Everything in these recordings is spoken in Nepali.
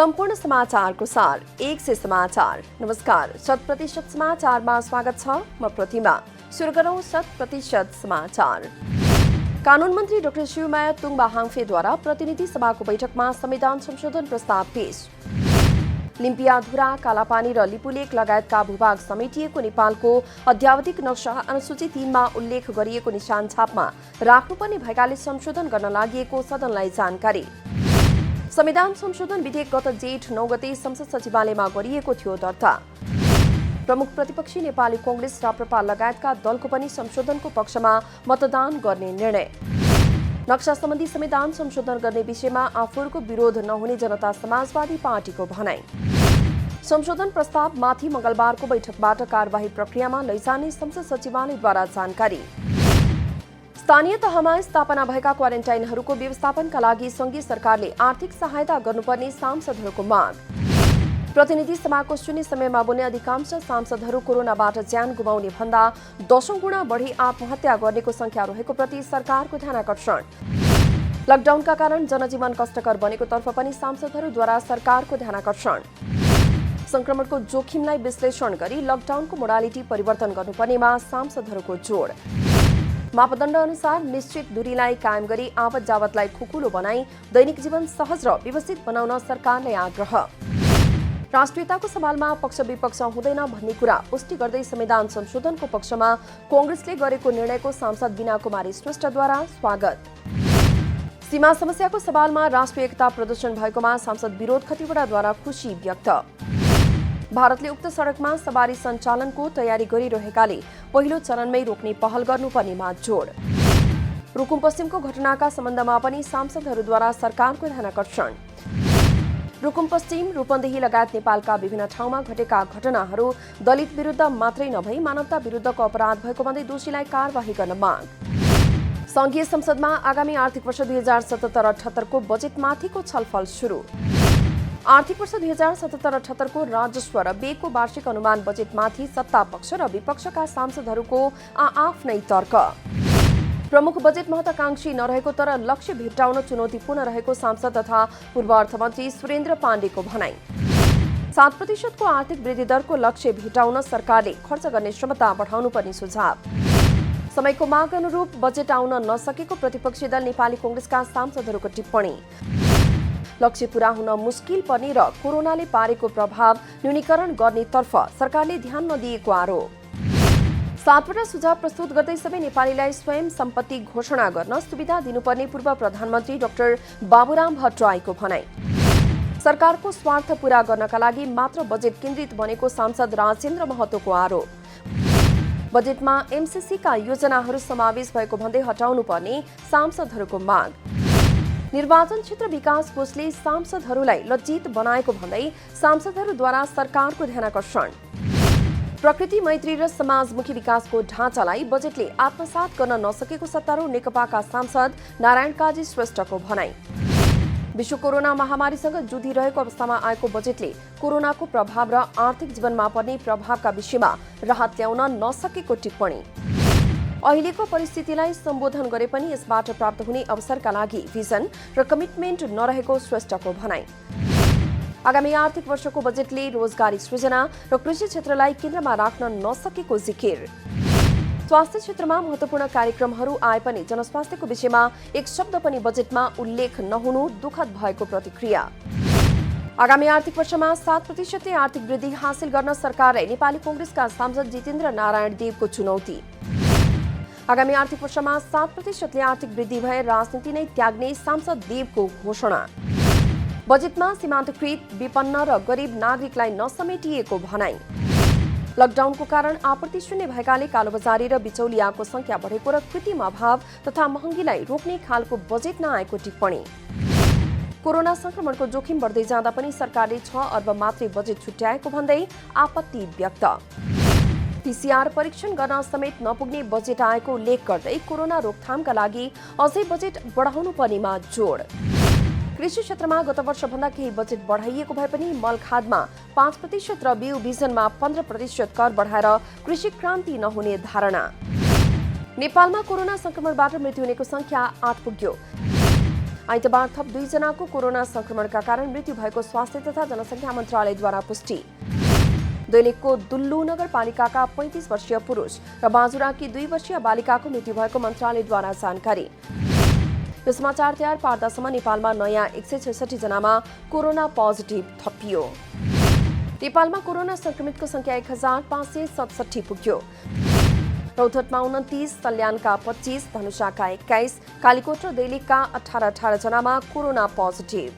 संपूर्ण समाचारको सार एक से समाचार। नमस्कार, 100% समाचारमा स्वागत छ। म प्रतिमा। सुरु गरौं 100% समाचार। कानून मन्त्री डाक्टर शिवमाया तुङबा हाङफेद्वारा प्रतिनिधि सभाको बैठकमा संविधान संशोधन प्रस्ताव पेश। लिम्पियाधुरा, कालापानी र लिपुलेक लगायतका भूभाग समेटिएको नेपालको अध्यावधिक नक्सा अनुसूची 3 मा उल्लेख गरिएको निशान छापमा राख्नुपर्ने भएकाले संशोधन गर्न लागि सदनलाई जानकारी। संविधान संशोधन विधेयक गत जेठ 9 गते संसद सचिवालयमा गरिएको थियो दर्ता। प्रमुख प्रतिपक्षी नेपाली कांग्रेस राप्रपा लगायतका दलको पनि संशोधनको पक्षमा मतदान गर्ने निर्णय। नक्सा सम्बन्धी संविधान संशोधन गर्ने विषयमा आफूहरूको विरोध नहुने जनता समाजवादी पार्टीको भनाई। संशोधन प्रस्ताव माथि मंगलबारको बैठकबाट कार्यवाही प्रक्रियामा लैजाने संसद सचिवालयद्वारा जानकारी। स्थानीय तहमा स्थापना भएका क्वारेन्टाइनहरूको व्यवस्थापनका लागि संघीय सरकारले आर्थिक सहायता गर्नुपर्ने सांसदहरूको माग। प्रतिनिधि सभाको शून्य समयमा बोल्ने अधिकांश सांसदहरू कोरोनाबाट ज्यान गुमाउने भन्दा 10 गुणा बढी आत्महत्या गर्नेको संख्या रहेको प्रति सरकारको ध्यानाकर्षण। लकडाउनका कारण जनजीवन कष्टकर बनेको तर्फ पनि सांसदहरूद्वारा सरकारको ध्यानाकर्षण। संक्रमणको जोखिमलाई विश्लेषण गरी लकडाउनको मोडालिटी परिवर्तन गर्नुपर्नेमा सांसदहरूको जोड। मापदण्ड अनुसार निश्चित दूरीलाई कायम गरी आवत जावतलाई खुकुलो बनाई दैनिक जीवन सहज र व्यवस्थित बनाउन सरकारले आग्रह। राष्ट्रियताको सवालमा पक्ष विपक्ष हुँदैन भन्ने कुरा पुष्टि गर्दै संविधान संशोधनको पक्षमा कांग्रेसले गरेको निर्णयको सांसद बीना कुमारी श्रेष्ठद्वारा स्वागत। सीमा समस्याको सवालमा राष्ट्रिय एकता प्रदर्शन भएकोमा सांसद विरोध खतिवड़ाद्वारा खुशी व्यक्त। भारतले उक्त सड़कमा सवारी सञ्चालनको तयारी गरिरहेकाले पहिलो चरणमै रोक्ने पहल गर्नुपर्नेमा जोड। रुकुम पश्चिमको घटनाका सम्बन्धमा पनि सांसदहरूद्वारा सरकारको ध्यानाकर्षण। रुकुम पश्चिम, रूपन्देही लगायत नेपालका विभिन्न ठाउँमा घटेका घटनाहरू दलित विरुद्ध मात्रै नभई मानवता विरुद्धको अपराध भएको भन्दै दोषीलाई कार्यवाही गर्न माग। संघीय संसदमा आगामी आर्थिक वर्ष 2077-78 को बजेटमाथिको छलफल सुरु। आर्थिक वर्ष 2077-78 को राजस्व र व्ययको वार्षिक अनुमान बजेटमाथि सत्ता पक्ष र विपक्षका सांसदहरूको आआफ्नै तर्क। प्रमुख बजेट महत्वाकांक्षी नरहेको तर लक्ष्य भेट्टाउन चुनौतीपूर्ण रहेको सांसद तथा पूर्व अर्थमन्त्री सुरेन्द्र पाण्डेको भनाई। 7% को आर्थिक वृद्धि दरको लक्ष्य भेट्टाउन सरकारले खर्च गर्ने क्षमता बढाउनुपर्ने सुझाव। समयको माग अनुरूप बजेट आउन नसकेको प्रतिपक्षी दल नेपाली कांग्रेसका सांसदहरूको टिप्पणी। लक्ष्य पूरा हुन मुस्किल पर्ने र कोरोनाले पारेको प्रभाव न्यूनीकरण गर्नेतर्फ सरकारले ध्यान नदिएको आरोप। 7वटा सुझाव प्रस्तुत गर्दै सबै नेपालीलाई स्वयं सम्पत्ति घोषणा गर्न सुविधा दिनुपर्ने पूर्व प्रधानमन्त्री डाक्टर बाबुराम भट्टराईको भनाई। सरकारको स्वार्थ पूरा गर्नका लागि मात्र बजेट केन्द्रित बनेको सांसद राजेन्द्र महतोको आरोप। बजेटमा एमसीसीका योजनाहरू समावेश भएको भन्दै हटाउनुपर्ने सांसदहरूको माग। निर्वाचन क्षेत्र विकास कोषले सांसदहरूलाई लज्जित बनाएको भन्दै सांसदहरूद्वारा सरकारको ध्यानाकर्षण। प्रकृति मैत्री र समाजमुखी विकासको ढाँचालाई बजेटले आत्मसात गर्न नसकेको सत्तारूढ नेकपाका सांसद नारायण काजी श्रेष्ठको भनाई। विश्व कोरोना महामारीसँग जुधिरहेको अवस्थामा आएको बजेटले कोरोनाको प्रभाव र आर्थिक जीवनमा पर्ने प्रभावका विषयमा राहत ल्याउन नसकेको टिप्पणी। अहिलेको परिस्थितिलाई सम्बोधन गरे पनि यसबाट प्राप्त हुने अवसरका लागि भिजन र कमिटमेन्ट नरहेको श्रेष्ठको भनाई। आगामी आर्थिक वर्षको बजेटले रोजगारी सृजना र कृषि क्षेत्रलाई केन्द्रमा राख्न नसकेको जिकिर। स्वास्थ्य क्षेत्रमा महत्वपूर्ण कार्यक्रमहरू आए पनि जनस्वास्थ्यको विषयमा एक शब्द पनि बजेटमा उल्लेख नहुनु दुःखद भएको प्रतिक्रिया। आगामी आर्थिक वर्षमा 7% आर्थिक वृद्धि हासिल गर्न सरकारलाई नेपाली कांग्रेसका सांसद जितेन्द्र नारायण देवको चुनौती। आगामी आर्थिक वर्षमा 7% आर्थिक वृद्धि भए राजनीति नै त्याग्ने सांसद देवको घोषणा। बजेटमा सीमान्तकृत विपन्न र गरिब नागरिकलाई नसमेटिएको भनाई। लकडाउनको कारण आपूर्ति शून्य भएकाले कालोबजारी र बिचौलियाको संख्या बढेको र कृत्रिम अभाव तथा महँगीलाई रोक्ने खालको बजेट नआएको टिप्पणी। कोरोना संक्रमणको जोखिम बढ्दै जाँदा पनि सरकारले 6 अर्ब मात्रै बजेट छुट्याएको भन्दै आपत्ति व्यक्त। पीसीआर परीक्षण गर्न समेत नपुग्ने बजेट आएको उल्लेख गर्दै कोरोना रोकथामका लागि अझै बजेट बढाउनु पर्नेमा जोड। कृषि क्षेत्रमा गत वर्षभन्दा केही बजेट बढाइएको भए पनि मलखादमा 5% र बिउ बिजनमा 15% कर बढाएर कृषि क्रान्ति नहुने धारणा। नेपालमा कोरोना संक्रमणबाट मृत्यु हुनेको संख्या 8 पुग्यो। आइतबार थप 2 जनाको कोरोना संक्रमणका कारण मृत्यु भएको स्वास्थ्य तथा जनसङ्ख्या मन्त्रालयद्वारा पुष्टि। दैलेखको दुल्लु नगरपालिकाका 35 वर्षीय पुरुष र बाजुराकी 2 वर्षीय बालिकाको मृत्यु भएको मन्त्रालयद्वारा जानकारी। यो समाचार तयार पार्दासम्म नेपालमा नयाँ 166 जनामा कोरोना पोजिटिभ थपियो। नेपालमा कोरोना संक्रमितको संख्या 1567 पुग्यो। रौतहटमा 29, सल्यानका 25, धनुषाका 21, कालीकोट र दैलेखका 18 जनामा कोरोना पोजिटिभ।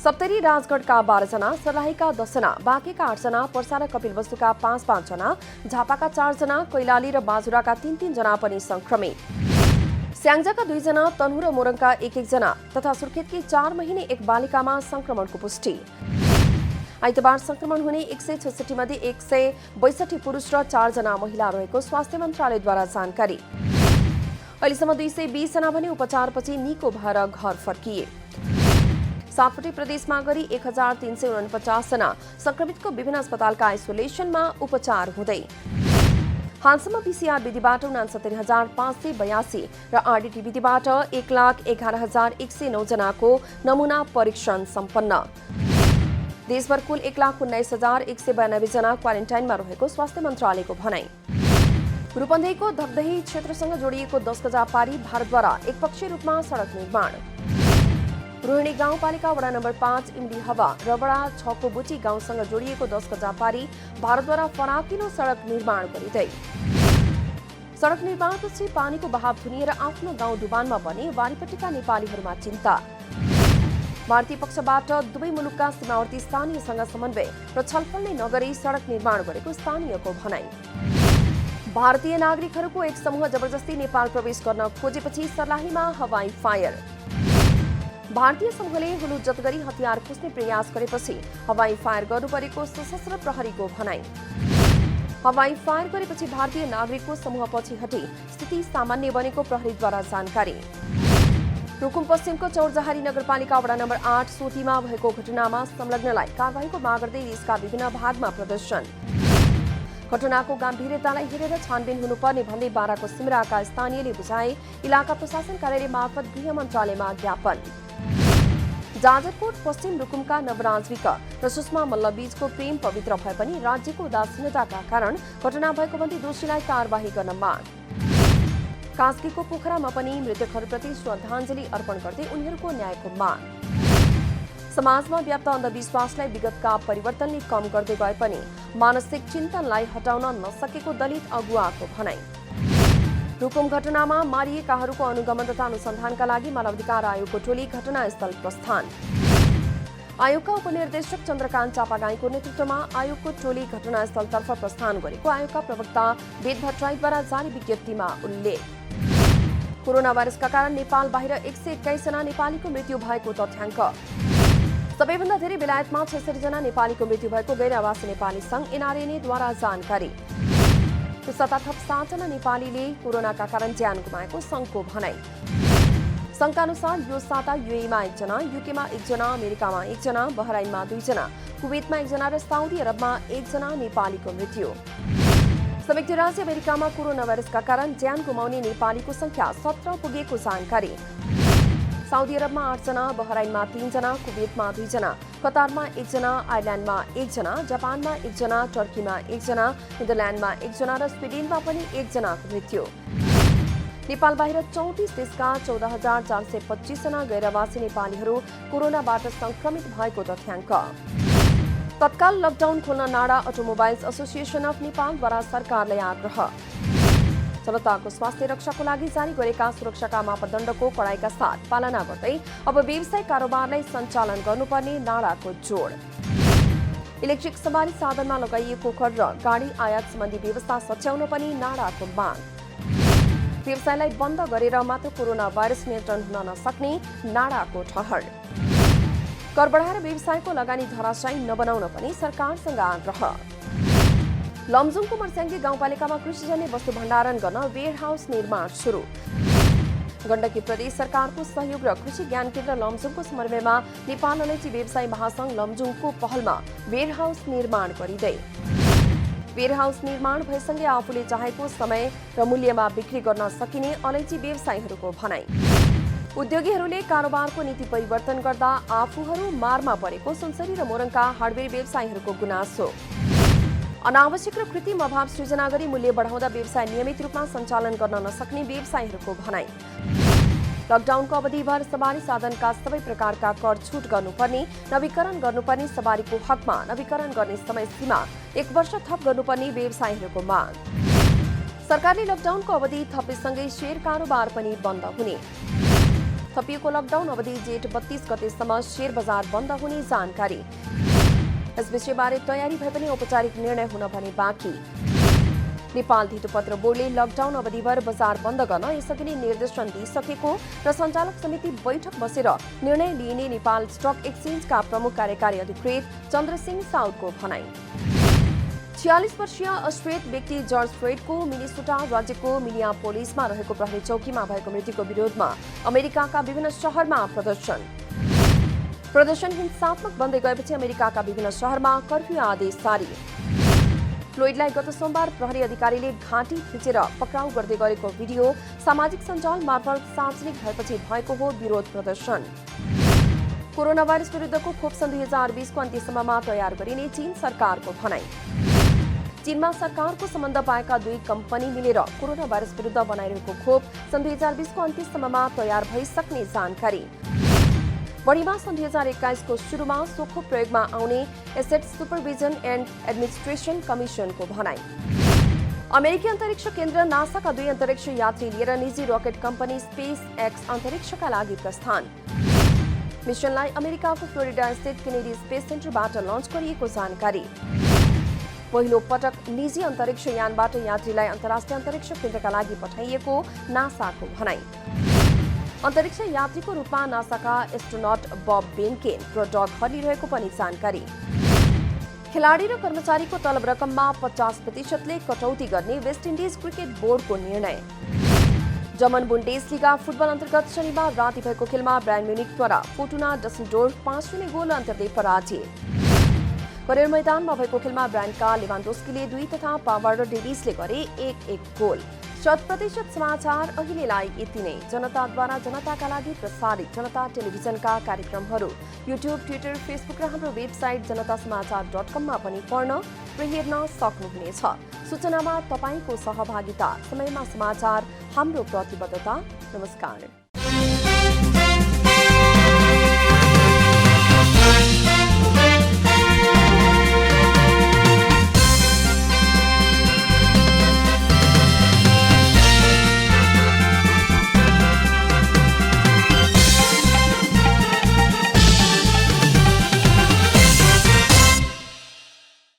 सप्तरी राजगढका 12 जना, सर्लाहीका 10 जना, बाँकेका 8 जना, पर्सा र कपिलवस्तुका 5 जना, झापाका 4 जना, कैलाली र बाजुराका 3 जना पनि संक्रमित। स्याङ्जाका 2 जना, तनहु र मोरङका 1 जना तथा सुर्खेतकी 4 महिने एक बालिकामा संक्रमणको पुष्टि। आइतबार संक्रमण हुने 166 मध्ये 162 पुरुष र 4 जना महिला रहेको स्वास्थ्य मन्त्रालयद्वारा जानकारी। अहिलेसम्म 220 जना भने उपचारपछि निको भएर घर फर्किए। सातवटै प्रदेशमा गरी 1349 जना संक्रमितको विभिन्न अस्पतालका आइसोलेसनमा उपचार हुँदै। हालसम्म पीसीआर विधिबाट 69,582 र आरडीटी विधिबाट 1,11,109 जनाको नमूना परीक्षण सम्पन्न। देशभर कुल 1,19,192 जना क्वारेन्टाइनमा रहेको स्वास्थ्य मन्त्रालयको भनाई। रूपन्देहीको धकदही क्षेत्रसँग जोडिएको 10 गजा पारी भारतद्वारा एकपक्षीय रूपमा सडक निर्माण। रोहिणी गाउँपालिका वडा नम्बर 5 इमली हवा र वडा 6 को बुटी गाउँसँग जोडिएको 10 गजा पारी भारतद्वारा फराकिलो सडक निर्माण गरिँदै। सडक निर्माणपछि पानीको बहाव थुनिएर आफ्नो गाउँ डुबानमा पनि वारीपट्टिका नेपालीहरूमा चिन्ता। भारतीय पक्षबाट दुवै मुलुकका सीमावर्ती स्थानीयसँग समन्वय र छलफल नै नगरी सडक निर्माण गरेको स्थानीयको भनाई। भारतीय नागरिकहरूको एक समूह जबरजस्ती नेपाल प्रवेश गर्न खोजेपछि सर्लाहीमा हवाई फायर। भारतीय समूहले हुलुजत गरी हतियार खोज्ने प्रयास गरेपछि हवाई फायर गर्नुपरेको सशस्त्र प्रहरीको भनाई। हवाई फायर गरेपछि भारतीय नागरिकको समूहपछि हटी स्थिति सामान्य बनेको प्रहरीद्वारा जानकारी। रुकुम पश्चिमको चौरजहारी नगरपालिका वडा नम्बर 8 सोतीमा भएको घटनामा संलग्नलाई कारबाहीको माग गर्दै देशका विभिन्न भागमा प्रदर्शन। घटनाको गम्भीरतालाई हेरेर छानबिन हुनुपर्ने भन्दै बाराको सिमराका स्थानीयले बुझाए। इलाका प्रशासन कार्यालय मार्फत गृह मन्त्रालयमा ज्ञापन। जाजरकोट पश्चिम रुकुमका नवराजविक र सुषमा मल्लबीचको प्रेम पवित्र भए पनि राज्यको उदासीनताका कारण घटना भएको भन्दै दोषीलाई कारबाही गर्न माग। कास्कीको पोखरामा पनि मृतकहरूप्रति श्रद्धाञ्जली अर्पण गर्दै उनीहरूको न्यायको माग। समाजमा व्याप्त अन्धविश्वासलाई विगतका परिवर्तनले कम गर्दै गए पनि मानसिक चिन्तनलाई हटाउन नसकेको दलित अगुवाको भनाई। रुकुम घटनामा मारिएकाहरूको अनुगमन तथा अनुसन्धानका लागि मानवाधिकार आयोगको टोली घटनास्थल प्रस्थान। आयोगका उपनिर्देशक चन्द्रकान्त चापागाईको नेतृत्वमा आयोगको टोली घटनास्थलतर्फ प्रस्थान गरेको आयोगका प्रवक्ता वेद भट्टराईद्वारा जारी विज्ञप्तिमा उल्लेख। कोरोना भाइरसका कारण नेपाल बाहिर 121 जना नेपालीको मृत्यु भएको तथ्याङ्क। सबैभन्दा धेरै बेलायतमा 66 जना नेपालीको मृत्यु भएको गैर आवासी नेपाली संघ एनआरएनएद्वारा जानकारी। सता थप 7 जना नेपालीले कोरोनाका कारण ज्यान गुमाएको संघको भनाई। संघका अनुसार यो साता युएईमा 1 जना, युकेमा 1 जना, अमेरिकामा 1 जना, बहराइनमा 2 जना, कुवेतमा 1 जना र साउदी अरबमा 1 जना नेपालीको मृत्यु। संयुक्त राज्य अमेरिकामा कोरोना भाइरसका कारण ज्यान गुमाउने नेपालीको संख्या 17 पुगेको जानकारी। साउदी अरबमा 8 जना, बहराइनमा 3 जना, कुवेतमा 2 जना, कतारमा 1 जना, आयरल्यान्डमा 1 जना, जापानमा 1 जना, टर्कीमा 1 जना, नेदरल्यान्डमा 1 जना र स्विडेनमा पनि 1 जनाको मृत्यु। नेपाल बाहिर 34 देशका 14,425 जना गैरआवासी नेपालीहरू कोरोनाबाट संक्रमित भएको तथ्याङ्क। तत्काल लकडाउन खोल्न नाडा अटोमोबाइल्स एसोसिएसन अफ नेपालद्वारा सरकारलाई आग्रह। जनताको स्वास्थ्य रक्षाको लागि जारी गरेका सुरक्षाका मापदण्डको कडाइका साथ पालना गर्दै अब व्यवसायिक कारोबारलाई सञ्चालन गर्नुपर्ने नाडाको जोड। इलेक्ट्रिक सवारी साधनमा लगाइएको कर र गाडी आयात सम्बन्धी व्यवस्था सच्याउन पनि नाडाको माग। व्यवसायलाई बन्द गरेर मात्र कोरोना भाइरस नियन्त्रण हुन नसक्ने नाडाको ठहर। कर बढाएर व्यवसायको लगानी धराशायी नबनाउन पनि सरकारसँग आग्रह। लमजुङको मर्स्याङ्गे गाउँपालिकामा कृषिजन्य वस्तु भण्डारण गर्न वेयरहाउस निर्माण सुरु। गण्डकी प्रदेश सरकारको सहयोग र कृषि ज्ञान केन्द्र लमजुङको समन्वयमा नेपाल अलैँची व्यवसायी महासंघ लमजुङको पहलमा वेयरहाउस निर्माण गरिँदै। वेयरहाउस निर्माण भएसँगै आफूले चाहेको समय र मूल्यमा बिक्री गर्न सकिने अलैँची व्यवसायीहरूको भनाई। उद्योगीहरूले कारोबारको नीति परिवर्तन गर्दा आफूहरू मारमा परेको सुनसरी र मोरङका हार्डवेयर व्यवसायीहरूको गुनासो। अनावश्यक र कृत्रिम अभाव सृजना गरी मूल्य बढाउँदा व्यवसाय नियमित रूपमा सञ्चालन गर्न नसक्ने व्यवसायीहरूको भनाई। लकडाउनको अवधिभर सवारी साधनका सबै प्रकारका कर छुट गर्नुपर्ने, नवीकरण गर्नुपर्ने सवारीको हकमा नवीकरण गर्ने समय सीमा 1 वर्ष थप गर्नुपर्ने व्यवसायीहरूको माग। सरकारले लकडाउनको अवधि थपेसँगै शेयर कारोबार पनि बन्द हुने। थपिएको लकडाउन अवधि जेठ 32 गतेसम्म शेयर बजार बन्द हुने जानकारी। यस विषयबारे तयारी भए पनि औपचारिक निर्णय हुन भने बाँकी। नेपाल धितोपत्र बोर्डले लकडाउन अवधिभर बजार बन्द गर्न यसअघि नै निर्देशन दिइसकेको र सञ्चालक समिति बैठक बसेर निर्णय लिइने नेपाल स्टक एक्सचेन्जका प्रमुख कार्यकारी अधिकृत चन्द्रसिंह साउदको भनाई। 46 वर्षीय अश्वेत व्यक्ति जर्ज फ्लोइडको मिनेसोटा राज्यको मिनियापोलिसमा रहेको प्रहरी चौकीमा भएको मृत्युको विरोधमा अमेरिकाका विभिन्न शहरमा प्रदर्शन हिंसात्मक बन्दै गएपछि अमेरिकाका विभिन्न शहरमा कर्फ्यू आदेश जारी। फ्लोइडलाई गत सोमबार प्रहरी अधिकारीले घाँटी थिचेर पक्राउ गर्दै गरेको भिडियो सामाजिक सञ्जाल मार्फत सार्वजनिक भएपछि भएको हो विरोध प्रदर्शन। कोरोना भाइरस विरुद्धको खोप सन् 2020 को अन्त्यसम्ममा तयार गरिने चीन सरकारको भनाई। चीनमा सरकारको सम्बन्ध पाएका 2 कम्पनी मिलेर कोरोना भाइरस विरुद्ध बनाइरहेको खोप सन् 2020 को अन्त्यसम्ममा तयार भइसक्ने जानकारी। बढीमा सन् 2021 को सुरुमा सो खोप प्रयोगमा आउने एसेट सुपरभिजन एन्ड एडमिनिस्ट्रेसन कमिसनको भनाई। अमेरिकी अन्तरिक्ष केन्द्र नासाका 2 अन्तरिक्ष यात्री लिएर निजी रकेट कम्पनी स्पेस एक्स अन्तरिक्षका लागि प्रस्थान। मिसनलाई अमेरिकाको फ्लोरिडा स्थित केनेडी स्पेस सेन्टरबाट लन्च गरिएको जानकारी। पहिलो पटक निजी अन्तरिक्ष यानबाट यात्रीलाई अन्तर्राष्ट्रिय अन्तरिक्ष केन्द्रका लागि पठाइएको नासाको भनाई। अन्तरिक्ष यात्रीको रूपमा नासाका एस्ट्रोनट बब बेनकेन प्रोडक्ट हलिरहेको पनि जानकारी। खेलाडी र कर्मचारीको तलब रकममा 50% कटौती गर्ने वेस्ट इन्डिज क्रिकेट बोर्डको निर्णय। जर्मन बुन्डेसलिगा फुटबल अन्तर्गत शनिबार राति भएको खेलमा बायर्न म्युनिखद्वारा फोर्टुना डसलडोर्फ 5-0 गोल अन्तरले पराजित। करेर मैदानमा भएको खेलमा ब्रान्डका लेभान्डोस्कीले 2 तथा पावर र डेभिसले गरे 1-1 गोल। 100% समाचार अहिलेलाई यति नै। जनताद्वारा जनताका लागि प्रसारित जनता टेलिभिजनका कार्यक्रमहरू युट्युब, ट्विटर, फेसबुक र हाम्रो वेबसाइट जनतासमाचार.com मा पनि पढ्न र हेर्न सक्नुहुनेछ। सूचनामा तपाईको सहभागिता, समयमा समाचार हाम्रो प्रतिबद्धता। नमस्कार।